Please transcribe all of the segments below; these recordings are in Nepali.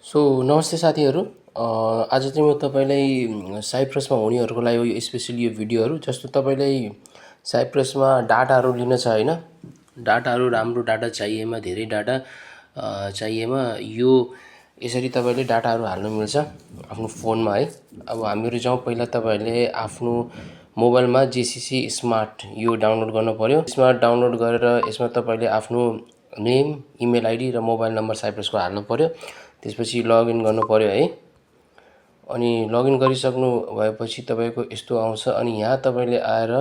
सो नमस्ते साथीहरू। आज चाहिँ म तपाईँलाई साइप्रसमा हुनेहरूको लागि यो स्पेसली यो भिडियोहरू जस्तो तपाईँलाई साइप्रसमा डाटाहरू लिन छ होइन, डाटाहरू राम्रो डाटा चाहिएमा धेरै डाटा चाहिएमा यो यसरी तपाईँले डाटाहरू हाल्नु मिल्छ आफ्नो फोनमा है। अब हामीहरू जाउँ, पहिला तपाईँहरूले आफ्नो मोबाइलमा जेसीसी स्मार्ट यो डाउनलोड गर्नु पर्यो। स्मार्ट डाउनलोड गरेर यसमा तपाईँले आफ्नो नेम, इमेल आइडी र मोबाइल नम्बर साइप्रसको हाल्नु पर्यो। त्यसपछि लगइन गर्नु पर्यो है। अनि लगइन गरिसक्नु भएपछि तपाईँको यस्तो आउँछ। अनि यहाँ तपाईँले आएर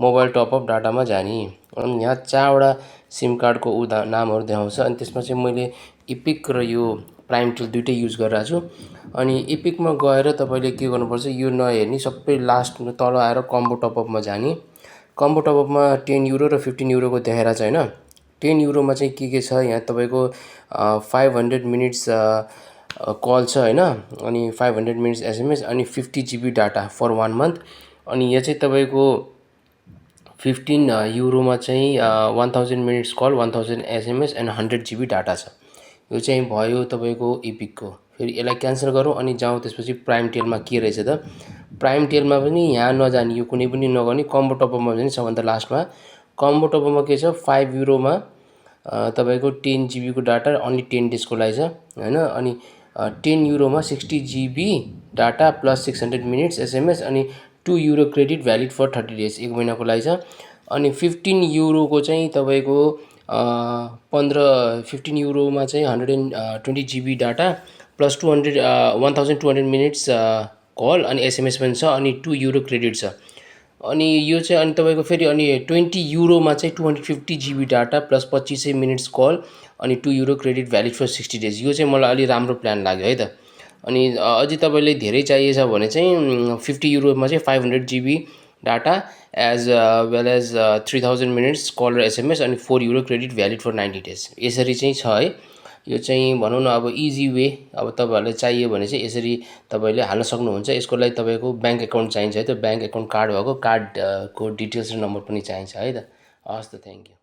मोबाइल टपअप डाटामा जाने। अनि यहाँ 4वटा सिम कार्डको नामहरू देखाउँछ। अनि त्यसमा चाहिँ मैले इपिक र यो प्राइमटेल दुइटै युज गरिरहेको छु। अनि इपिकमा गएर तपाईँले के गर्नुपर्छ, यो नहेर्ने, सबै लास्ट तल आएर कम्बो टपअपमा जाने। कम्बो टपअपमा 10 युरो र 15 युरोको देखाइरहेको छ होइन। 10 युरोमा चाहिँ के छ, यहाँ तपाईँको 500 मिनट्स कल छ होइन, अनि 500 मिनट्स एसएमएस अनि 50 GB डाटा फर 1 मन्थ। अनि यो चाहिँ तपाईँको 15 युरोमा चाहिँ 1000 minutes call, 1000 SMS and 100 GB data छ। यो चाहिँ भयो तपाईँको इपिकको। फेरि यसलाई क्यान्सल गरौँ अनि जाउँ त्यसपछि प्राइमटेलमा के रहेछ त। प्राइमटेलमा पनि यहाँ नजाने, यो कुनै पनि नगर्ने, कम्बो टपअपमा जाने सबभन्दा लास्टमा। कम्बो टपअपमा के छ, 5 युरोमा तपाईँको 10 GB को डाटा अन्ली 10 डेजको लागि छ होइन। अनि 10 युरोमा 60 GB data plus 600 minutes SMS अनि 2 युरो क्रेडिट भ्यालिड फर 30 डेज, 1 महिनाको लागि छ। अनि 15 युरोको चाहिँ तपाईँको 15 युरोमा चाहिँ 120 GB data plus 1200 minutes call अनि एसएमएस पनि छ अनि 2 युरो क्रेडिट छ। अनि यो चाहिँ अनि तपाईँको फेरि अनि 20 युरोमा चाहिँ 250 GB data plus 2500 minutes call अनि 2 युरो क्रेडिट भ्यालिड फर 60 डेज। यो चाहिँ मलाई अलि राम्रो प्लान लाग्यो है त। अनि अझै तपाईँले धेरै चाहिएछ भने चाहिँ 50 युरोमा चाहिँ 500 GB data as well as 3000 minutes call र एसएमएस अनि 4 युरो क्रेडिट भ्यालिड फर 90 डेज। यसरी चाहिँ छ है। यो चाहिँ भनौँ न अब इजी वे। अब तपाईँहरूलाई चाहियो भने चाहिँ यसरी तपाईँले हाल्न सक्नुहुन्छ। यसको लागि तपाईँको ब्याङ्क एकाउन्ट चाहिन्छ है त, ब्याङ्क एकाउन्ट कार्ड भएको कार्डको डिटेल्स र नम्बर पनि चाहिन्छ है त। हस् त, थ्याङ्क यू।